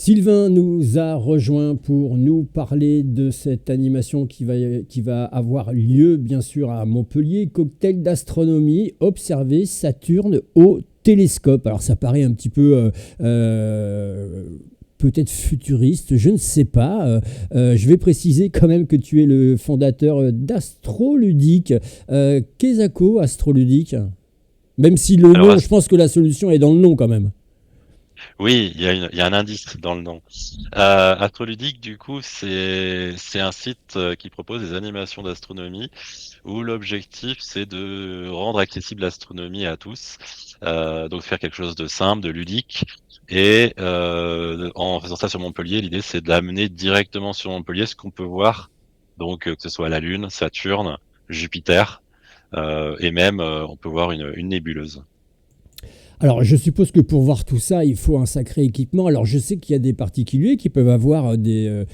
Sylvain nous a rejoint pour nous parler de cette animation qui va avoir lieu, bien sûr, à Montpellier. Cocktail d'astronomie, observer Saturne au télescope. Alors, ça paraît un petit peu peut-être futuriste, je ne sais pas. Je vais préciser quand même que tu es le fondateur d'Astroludique. Qu'est-ce que Astroludique? Même si le Alors, nom, je pense que la solution est dans le nom quand même. oui, il y a un indice dans le nom. Astroludique, du coup, c'est un site qui propose des animations d'astronomie où l'objectif, c'est de rendre accessible l'astronomie à tous. Donc faire quelque chose de simple, de ludique. Et en faisant ça sur Montpellier, l'idée, c'est d'amener directement sur Montpellier ce qu'on peut voir. Donc que ce soit la Lune, Saturne, Jupiter, et même on peut voir une nébuleuse. Alors, je suppose que pour voir tout ça, il faut un sacré équipement. Alors, je sais qu'il y a des particuliers qui peuvent avoir des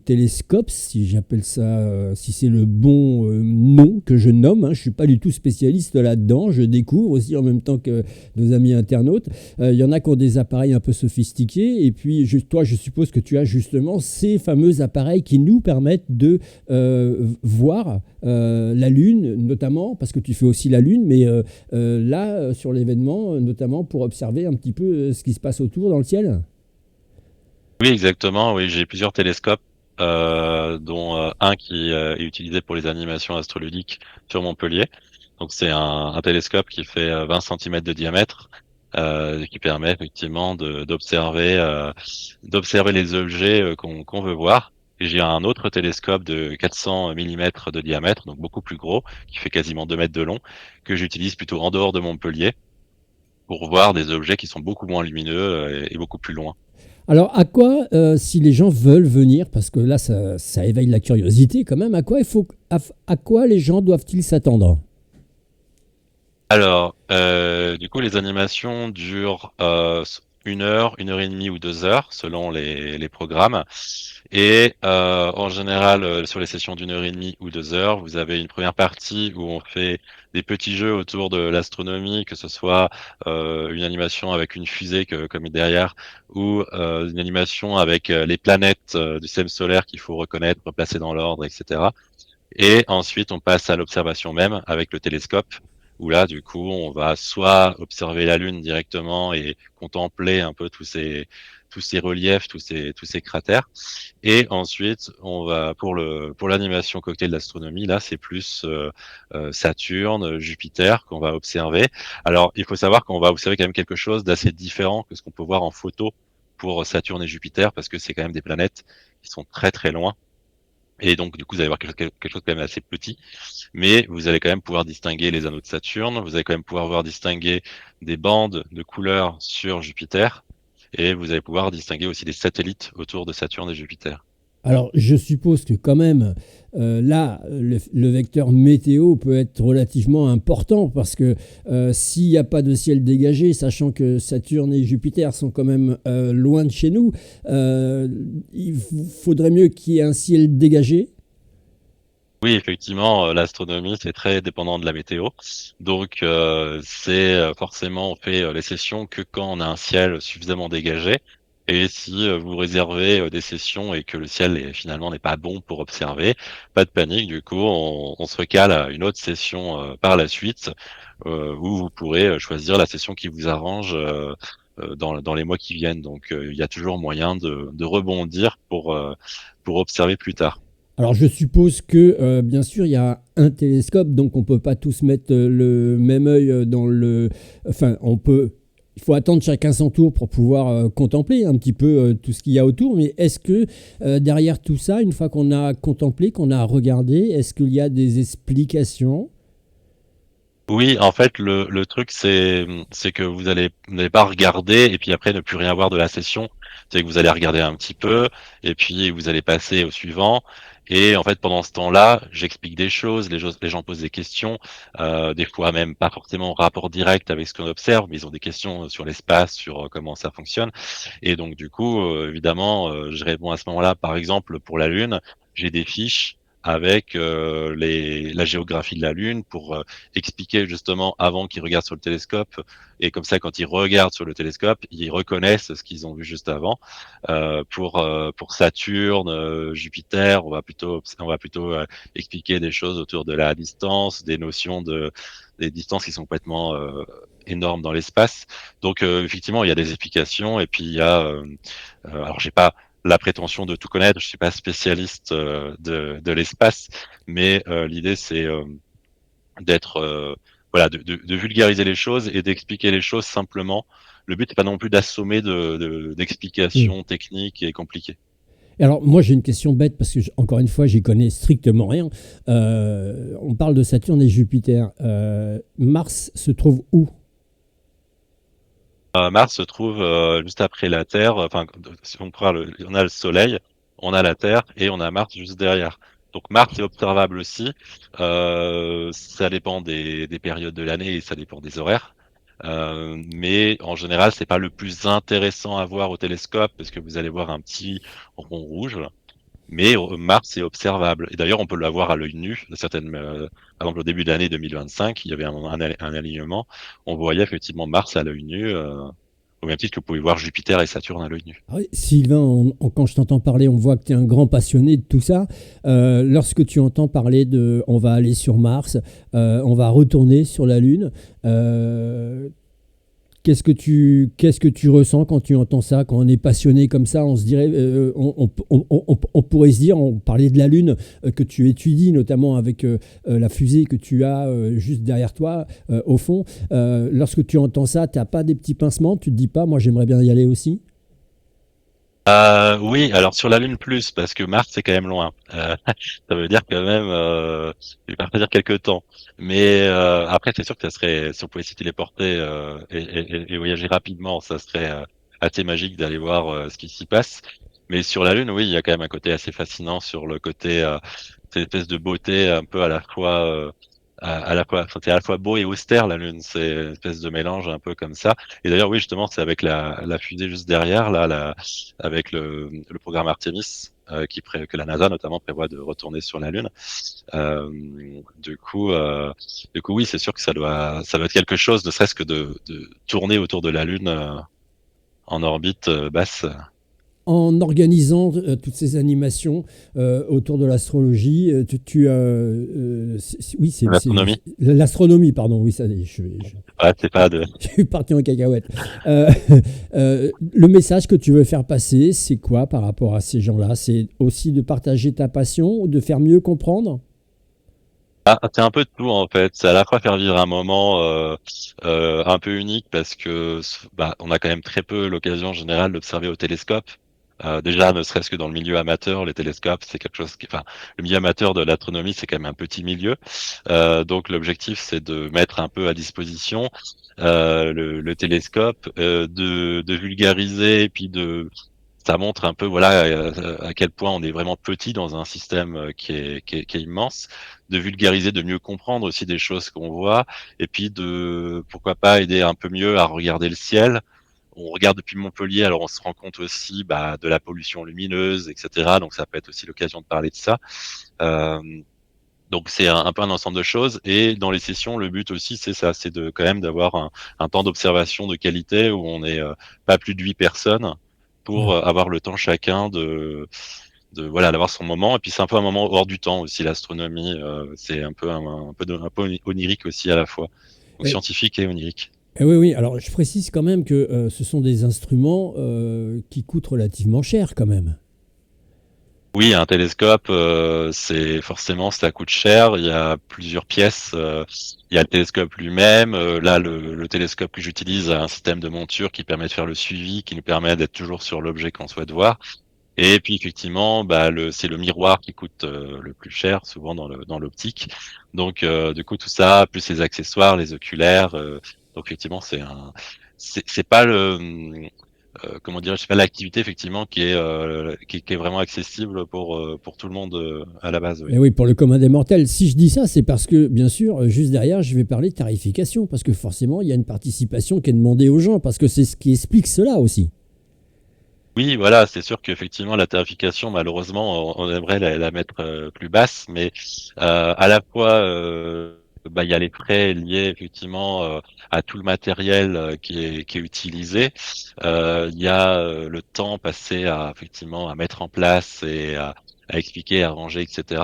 télescopes, si j'appelle ça, si c'est le bon nom que je nomme. Je ne suis pas du tout spécialiste là-dedans. Je découvre aussi en même temps que nos amis internautes. Il y en a qui ont des appareils un peu sophistiqués. Et puis, toi, je suppose que tu as justement ces fameux appareils qui nous permettent de voir la Lune, notamment, parce que tu fais aussi la Lune, mais là, sur l'événement, notamment pour observer un petit peu ce qui se passe autour dans le ciel. Oui, exactement. Oui, j'ai plusieurs télescopes, dont un qui est utilisé pour les animations astroludiques sur Montpellier. Donc c'est un télescope qui fait 20 centimètres de diamètre, qui permet effectivement d'observer les objets qu'on veut voir. Et j'ai un autre télescope de 400 millimètres de diamètre, donc beaucoup plus gros, qui fait quasiment 2 mètres de long, que j'utilise plutôt en dehors de Montpellier pour voir des objets qui sont beaucoup moins lumineux et beaucoup plus loin. Alors, à quoi, si les gens veulent venir, parce que là, ça éveille la curiosité quand même, à quoi les gens doivent-ils s'attendre? Alors, du coup, les animations durent 1 heure et demie ou 2 heures selon les programmes. Et en général, sur les sessions d'1 heure et demie ou 2 heures, vous avez une première partie où on fait des petits jeux autour de l'astronomie, que ce soit une animation avec une fusée comme est derrière, ou une animation avec les planètes du système solaire qu'il faut reconnaître, placer dans l'ordre, etc. Et ensuite, on passe à l'observation même avec le télescope, où là, du coup, on va soit observer la Lune directement et contempler un peu tous ces reliefs, tous ces cratères. Et ensuite, on va pour l'animation cocktail d'astronomie, là, c'est plus Saturne, Jupiter qu'on va observer. Alors, il faut savoir qu'on va observer quand même quelque chose d'assez différent que ce qu'on peut voir en photo pour Saturne et Jupiter, parce que c'est quand même des planètes qui sont très très loin. Et donc, du coup, vous allez voir quelque chose quand même assez petit, mais vous allez quand même pouvoir distinguer les anneaux de Saturne, vous allez quand même pouvoir voir distinguer des bandes de couleurs sur Jupiter, et vous allez pouvoir distinguer aussi des satellites autour de Saturne et Jupiter. Alors, je suppose que quand même, là, le vecteur météo peut être relativement important parce que s'il n'y a pas de ciel dégagé, sachant que Saturne et Jupiter sont quand même loin de chez nous, il faudrait mieux qu'il y ait un ciel dégagé. Oui, effectivement, l'astronomie, c'est très dépendant de la météo. Donc, c'est forcément, on fait les sessions que quand on a un ciel suffisamment dégagé. Et si vous réservez des sessions et que le ciel finalement n'est pas bon pour observer, pas de panique. Du coup, on se recale à une autre session par la suite, où vous pourrez choisir la session qui vous arrange dans les mois qui viennent. Donc, il y a toujours moyen de rebondir pour observer plus tard. Alors je suppose que bien sûr il y a un télescope, donc on peut pas tous mettre le même œil dans le. Enfin, on peut. Il faut attendre chacun son tour pour pouvoir contempler un petit peu tout ce qu'il y a autour. Mais est-ce que derrière tout ça, une fois qu'on a contemplé, qu'on a regardé, est-ce qu'il y a des explications? Oui, en fait, le truc, c'est que vous n'allez pas regarder et puis après ne plus rien voir de la session. C'est que vous allez regarder un petit peu et puis vous allez passer au suivant. Et en fait, pendant ce temps-là, j'explique des choses, les gens posent des questions, des fois même pas forcément en rapport direct avec ce qu'on observe, mais ils ont des questions sur l'espace, sur comment ça fonctionne. Et donc, du coup, évidemment, je réponds à ce moment-là. Par exemple, pour la Lune, j'ai des fiches avec la géographie de la Lune pour expliquer justement avant qu'ils regardent sur le télescope. Et comme ça, quand ils regardent sur le télescope, ils reconnaissent ce qu'ils ont vu juste avant. Pour Saturne, Jupiter, on va plutôt expliquer des choses autour de la distance, des distances qui sont complètement énormes dans l'espace. Donc effectivement, il y a des explications et puis il y a alors j'ai pas la prétention de tout connaître, je suis pas spécialiste de l'espace, mais l'idée c'est d'être voilà de vulgariser les choses et d'expliquer les choses simplement. Le but n'est pas non plus d'assommer Hmm. d'explications techniques et compliquées. Alors, moi, j'ai une question bête parce que, encore une fois, j'y connais strictement rien. On parle de Saturne et Jupiter. Mars se trouve où? Mars se trouve juste après la Terre. Enfin, si on a le Soleil, on a la Terre et on a Mars juste derrière. Donc Mars est observable aussi. Ça dépend des périodes de l'année et ça dépend des horaires. Mais en général, c'est pas le plus intéressant à voir au télescope parce que vous allez voir un petit rond rouge. Mais Mars est observable. Et d'ailleurs, on peut l'avoir à l'œil nu. Par exemple, au début de l'année 2025, il y avait un alignement. On voyait effectivement Mars à l'œil nu, au même titre que vous pouvez voir Jupiter et Saturne à l'œil nu. Ah oui, Sylvain, quand je t'entends parler, on voit que tu es un grand passionné de tout ça. Lorsque tu entends parler de on va aller sur Mars, on va retourner sur la Lune, qu'est-ce que tu ressens quand tu entends ça? Quand on est passionné comme ça, on se dirait, on pourrait se dire, on parlait de la Lune que tu étudies, notamment avec la fusée que tu as juste derrière toi, au fond. Lorsque tu entends ça, tu n'as pas des petits pincements? Tu te dis pas, moi j'aimerais bien y aller aussi? Oui, alors sur la Lune plus, parce que Mars c'est quand même loin. Ça veut dire quand même, il va pas dire quelques temps. Mais après, c'est sûr que ça serait, si on pouvait s'y téléporter et voyager rapidement, ça serait assez magique d'aller voir ce qui s'y passe. Mais sur la Lune, oui, il y a quand même un côté assez fascinant sur le côté, cette espèce de beauté un peu à la fois, enfin, c'est à la fois beau et austère la Lune. C'est une espèce de mélange un peu comme ça. Et d'ailleurs, oui, justement, c'est avec la fusée juste derrière, là, avec le programme Artemis, que la NASA notamment prévoit de retourner sur la Lune. Euh, du coup, euh, du coup, oui, c'est sûr que ça doit être quelque chose, ne serait-ce que de tourner autour de la Lune en orbite basse. En organisant toutes ces animations autour de l'astrologie, oui, L'astronomie, l'astronomie, pardon, oui, ça, ouais, c'est pas de. je suis parti en cacahuète. Euh, le message que tu veux faire passer, c'est quoi par rapport à ces gens-là? C'est aussi de partager ta passion ou de faire mieux comprendre? Ah, c'est un peu de tout en fait. C'est à la fois faire vivre un moment un peu unique parce que bah, on a quand même très peu l'occasion en général d'observer au télescope. Déjà, ne serait-ce que dans le milieu amateur, les télescopes, c'est quelque chose enfin, le milieu amateur de l'astronomie, c'est quand même un petit milieu. Donc, l'objectif, c'est de mettre un peu à disposition le télescope, de vulgariser et puis ça montre un peu, voilà, à quel point on est vraiment petit dans un système qui est immense, de vulgariser, de mieux comprendre aussi des choses qu'on voit, et puis de, pourquoi pas, aider un peu mieux à regarder le ciel. On regarde depuis Montpellier, alors on se rend compte aussi bah, de la pollution lumineuse, etc. Donc ça peut être aussi l'occasion de parler de ça. Euh, donc c'est un peu un ensemble de choses. Et dans les sessions, le but aussi, c'est ça, c'est de quand même d'avoir un temps d'observation de qualité où on n'est pas plus de 8 personnes pour Ouais. avoir le temps chacun de voilà d'avoir son moment. Et puis c'est un peu un moment hors du temps aussi l'astronomie. C'est un peu onirique aussi à la fois, donc Et, scientifique et onirique. oui, oui, alors je précise quand même que ce sont des instruments qui coûtent relativement cher quand même. Oui, un télescope, c'est forcément ça coûte cher. Il y a plusieurs pièces. Il y a le télescope lui-même. Là, le télescope que j'utilise a un système de monture qui permet de faire le suivi, qui nous permet d'être toujours sur l'objet qu'on souhaite voir. Et puis effectivement, bah, c'est le miroir qui coûte le plus cher, souvent dans l'optique. Donc, du coup, tout ça, plus les accessoires, les oculaires. Donc effectivement, c'est pas comment dire, c'est pas l'activité effectivement qui est vraiment accessible pour tout le monde à la base, oui. Et oui, pour le commun des mortels. Si je dis ça, c'est parce que, bien sûr, juste derrière, je vais parler de tarification, parce que forcément, il y a une participation qui est demandée aux gens, parce que c'est ce qui explique cela aussi. Oui, voilà, c'est sûr qu'effectivement la tarification, malheureusement, on aimerait la mettre plus basse, mais à la fois, bah, il y a les frais liés effectivement à tout le matériel qui est utilisé. Il y a le temps passé à effectivement à mettre en place et à expliquer, à ranger, etc.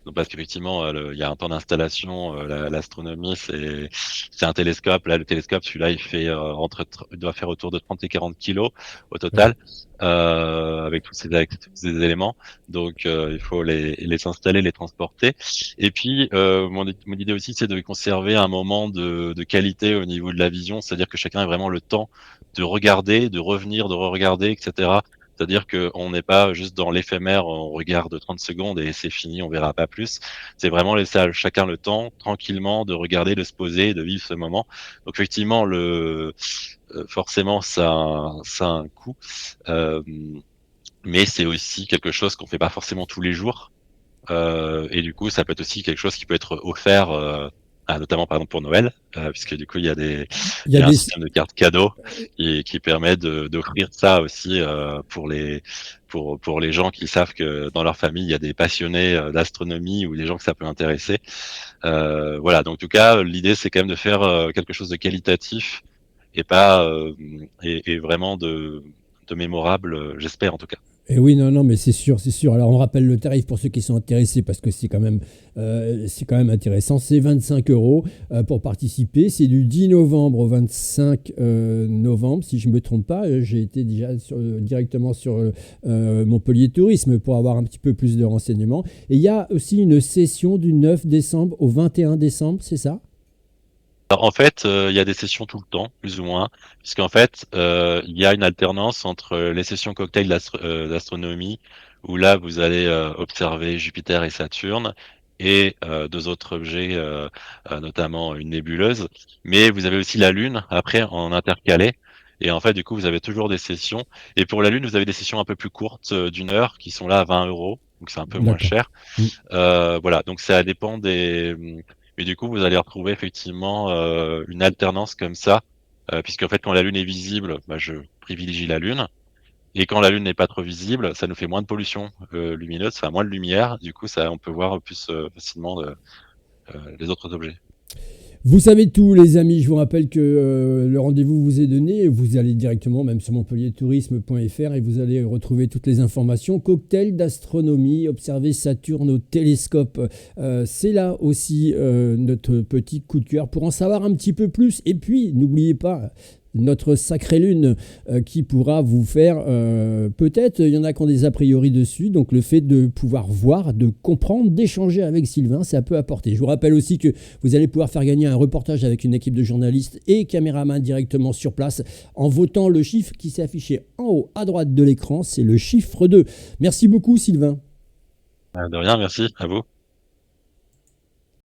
Donc parce qu'effectivement, il y a un temps d'installation. L'astronomie, c'est un télescope. Là, le télescope, celui-là, il doit faire autour de 30 et 40 kilos au Oui. total, avec tous ces éléments. Donc, il faut les installer, les transporter. Et puis, mon idée aussi, c'est de conserver un moment de qualité au niveau de la vision, c'est-à-dire que chacun ait vraiment le temps de regarder, de revenir, de re-regarder, etc. C'est-à-dire qu'on n'est pas juste dans l'éphémère, on regarde 30 secondes et c'est fini, on verra pas plus. C'est vraiment laisser à chacun le temps, tranquillement, de regarder, de se poser, de vivre ce moment. Donc effectivement, forcément, ça a un coût, euh, mais c'est aussi quelque chose qu'on fait pas forcément tous les jours. Et du coup, ça peut être aussi quelque chose qui peut être offert, notamment par exemple pour Noël, puisque du coup, Il y il a y a un des, système de cartes cadeaux qui permet d'offrir ça aussi pour les gens qui savent que dans leur famille, il y a des passionnés d'astronomie ou des gens que ça peut intéresser. Voilà, donc en tout cas, l'idée, c'est quand même de faire quelque chose de qualitatif et pas et vraiment de mémorable, j'espère en tout cas. Et oui, non, non, mais c'est sûr, c'est sûr. Alors, on rappelle le tarif pour ceux qui sont intéressés parce que c'est quand même intéressant. C'est 25 euros pour participer. C'est du 10 novembre au 25 novembre, si je ne me trompe pas. J'ai été déjà directement sur Montpellier Tourisme pour avoir un petit peu plus de renseignements. Et il y a aussi une session du 9 décembre au 21 décembre, c'est ça? Alors, en fait, il y a des sessions tout le temps, plus ou moins, puisqu'en fait, il y a une alternance entre les sessions cocktail d'astronomie, où là, vous allez observer Jupiter et Saturne, et deux autres objets, notamment une nébuleuse. Mais vous avez aussi la Lune, après, en intercalé. Et en fait, du coup, vous avez toujours des sessions. Et pour la Lune, vous avez des sessions un peu plus courtes, d'1 heure, qui sont là à 20 euros, donc c'est un peu moins D'accord. cher. Mm. Voilà, donc ça dépend mais du coup, vous allez retrouver effectivement une alternance comme ça, puisqu'en fait, quand la Lune est visible, bah, je privilégie la Lune, et quand la Lune n'est pas trop visible, ça nous fait moins de pollution lumineuse, ça fait moins de lumière, du coup, ça, on peut voir plus facilement les autres objets. Vous savez tout, les amis. Je vous rappelle que le rendez-vous vous est donné. Vous allez directement même sur montpelliertourisme.fr et vous allez retrouver toutes les informations. Cocktail d'astronomie, observer Saturne au télescope. C'est là aussi notre petit coup de cœur pour en savoir un petit peu plus. Et puis, n'oubliez pas notre sacrée lune qui pourra vous faire peut-être, il y en a qui ont des a priori dessus, donc le fait de pouvoir voir, de comprendre, d'échanger avec Sylvain, ça peut apporter. Je vous rappelle aussi que vous allez pouvoir faire gagner un reportage avec une équipe de journalistes et caméramans directement sur place en votant le chiffre qui s'est affiché en haut à droite de l'écran, c'est le chiffre 2. Merci beaucoup Sylvain. De rien, merci à vous.